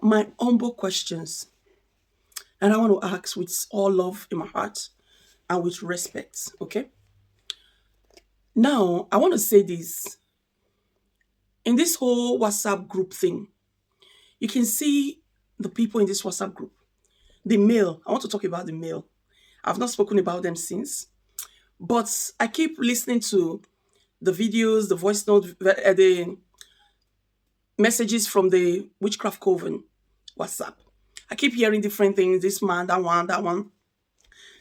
my humble questions, and I want to ask with all love in my heart and with respect. Okay. Now, I want to say this in this whole WhatsApp group thing, you can see the people in this WhatsApp group. The male, I want to talk about the male. I've not spoken about them since, but I keep listening to the videos, the voice note, the messages from the Witchcraft Coven WhatsApp. I keep hearing different things. This man, that one, that one.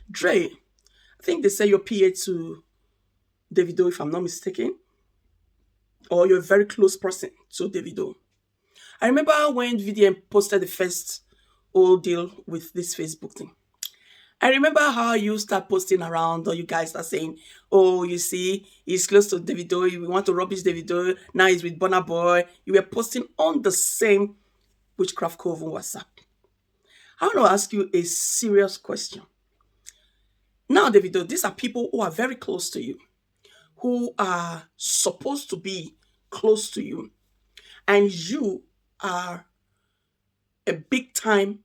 Dre, I think they say you're PA to Davido, if I'm not mistaken, or you're a very close person to Davido. I remember when VDM posted the first old deal with this Facebook thing. I remember how you start posting around, or you guys start saying, "Oh, you see, he's close to Davido. We want to rubbish Davido. Now he's with Burna Boy." You were posting on the same Witchcraft Cove on WhatsApp. I want to ask you a serious question. Now, Davido, these are people who are very close to you, who are supposed to be close to you, and you are a big time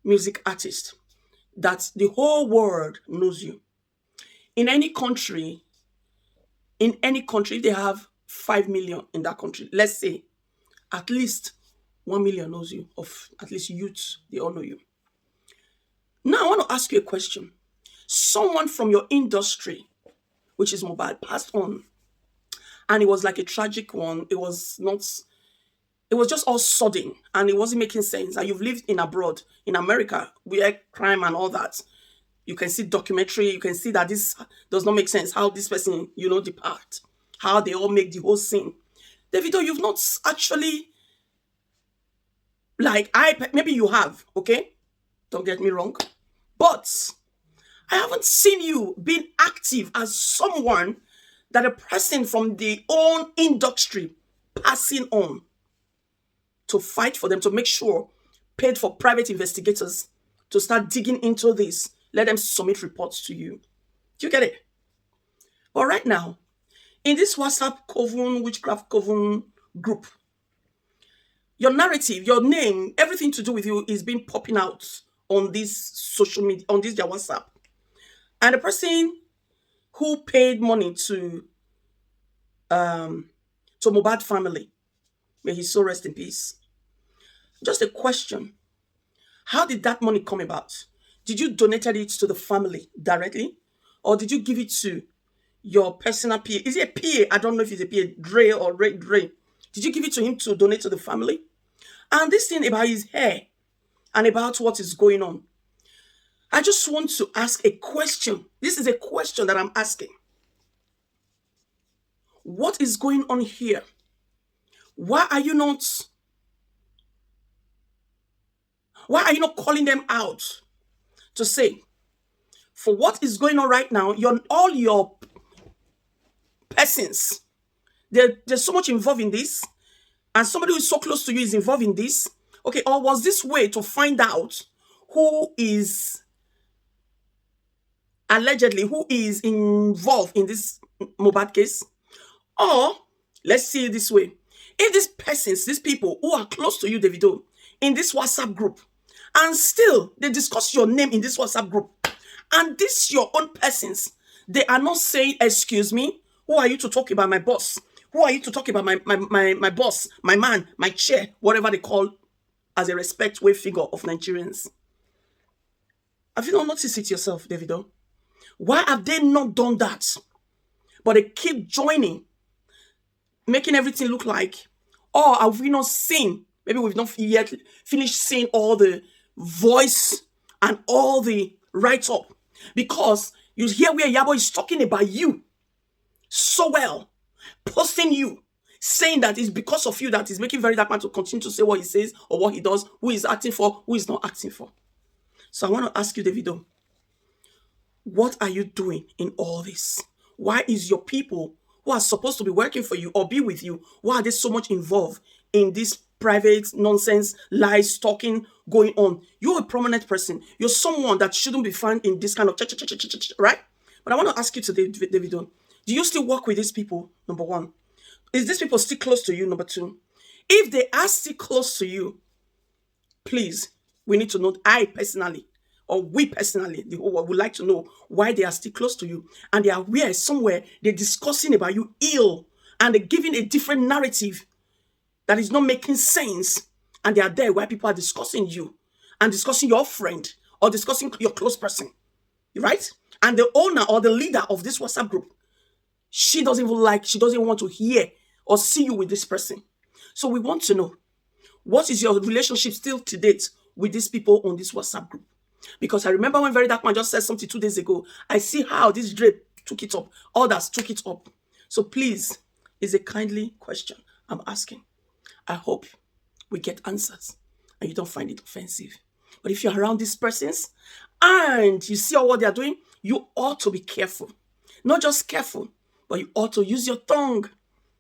music artist that the whole world knows you. In any country, they have 5 million in that country. Let's say at least 1 million knows you, of at least youths, they all know you. Now, I want to ask you a question. Someone from your industry, which is mobile, passed on, and it was like a tragic one. It was not, it was just all sudden, and it wasn't making sense. And you've lived in abroad, in America, where crime and all that. You can see documentary, you can see that this does not make sense. How this person, depart, how they all make the whole scene. Davido, you've not actually, like, maybe you have, okay? Don't get me wrong. But I haven't seen you being active as someone that a person from the own industry passing on to fight for them, to make sure, paid for private investigators to start digging into this. Let them submit reports to you. Do you get it? But right now, in this WhatsApp Coven, Witchcraft Coven group, your narrative, your name, everything to do with you is being popping out on this social media, on this their WhatsApp. And the person who paid money to Mobad family, may his soul rest in peace. Just a question. How did that money come about? Did you donate it to the family directly? Or did you give it to your personal PA? Is it a PA? I don't know if it's a PA, Dre or Ray Dre. Did you give it to him to donate to the family? And this thing about his hair and about what is going on. I just want to ask a question. This is a question that I'm asking. What is going on here? Why are you not calling them out to say, for what is going on right now, all your persons, there's so much involved in this, and somebody who is so close to you is involved in this. Okay, or was this way to find out who is involved in this Mobad case? Or let's see it this way. If these people who are close to you, Davido, in this WhatsApp group, and still they discuss your name in this WhatsApp group, and this your own persons, they are not saying, excuse me, who are you to talk about my boss? Who are you to talk about my boss, my man, my chair, whatever they call as a respect way figure of Nigerians? Have you not noticed it yourself, Davido? Why have they not done that? But they keep joining, making everything look like, oh, have we not seen? Maybe we've not yet finished seeing all the voice and all the write-up. Because you hear where Yabo is talking about you so well, posting you, saying that it's because of you that he's making Verydarkman to continue to say what he says or what he does, who he's acting for, who he's not acting for. So I want to ask you, Davido, what are you doing in all this? Why is your people who are supposed to be working for you or be with you, why are they so much involved in this private nonsense, lies, talking going on? You're a prominent person. You're someone that shouldn't be found in this kind of right? But I want to ask you today, Davido, do you still work with these people? Number one. Is these people still close to you? Number two. If they are still close to you, Please, we need to know. I personally, or we personally, the whole world would like to know why they are still close to you. And they are where somewhere they're discussing about you ill, and they're giving a different narrative that is not making sense. And they are there where people are discussing you and discussing your friend or discussing your close person, right? And the owner or the leader of this WhatsApp group, she doesn't want to hear or see you with this person. So we want to know, what is your relationship still to date with these people on this WhatsApp group? Because I remember when Very Dark Man just said something 2 days ago. I see how this Dre took it up, others took it up. So please, it's a kindly question I'm asking. I hope we get answers and you don't find it offensive. But if you're around these persons and you see all what they're doing, you ought to be careful. Not just careful, but you ought to use your tongue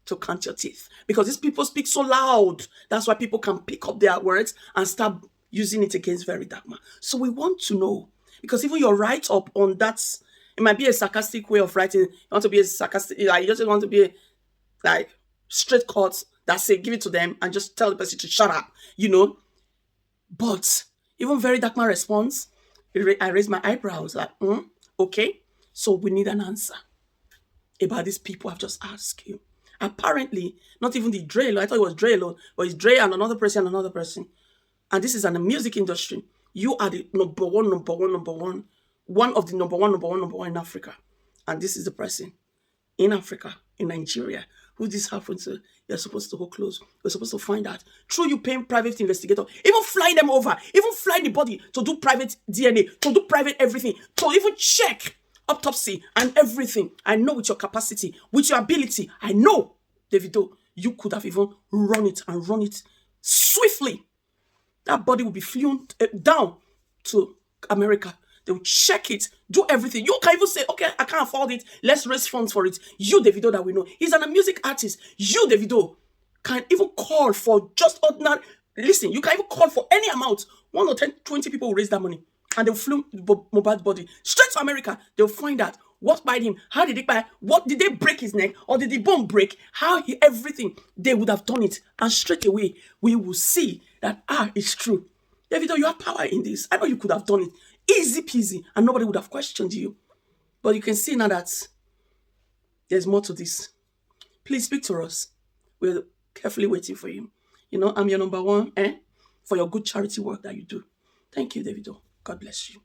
to count your teeth. Because these people speak so loud. That's why people can pick up their words and start using it against Very Dark Man. So we want to know. Because even your write up on that, it might be a sarcastic way of writing. You want to be a sarcastic, like you just want to be like straight cuts that say give it to them and just tell the person to shut up, But even Very Dark Man responds, I raise my eyebrows like, okay, so we need an answer about these people I've just asked you. Apparently, not even the Dre alone. I thought it was Dre alone, but it's Dre and another person and another person. And this is in the music industry. You are the number one of the number one in Africa. And this is the person in Africa, in Nigeria, who this happened to. You're supposed to hold close. You're supposed to find out. Through you paying private investigator, even fly them over, even fly the body to do private DNA, to do private everything, to even check autopsy and everything. I know with your capacity, with your ability, I know, Davido, you could have even run it and run it swiftly. That body will be flown down to America. They will check it, do everything. You can even say, okay, I can't afford it. Let's raise funds for it. You, Davido, that we know. He's a music artist. You, Davido, can even call for just ordinary. Listen, you can even call for any amount. 1 or 10, 20 people will raise that money. And they'll flew Mohbad's body straight to America. They'll find out what bite him. How did it bite? What did they break his neck? Or did the bone break? Everything. They would have done it. And straight away, we will see that, it's true. Davido, you have power in this. I know you could have done it. Easy peasy. And nobody would have questioned you. But you can see now that there's more to this. Please speak to us. We're carefully waiting for you. I'm your number one, for your good charity work that you do. Thank you, Davido. God bless you.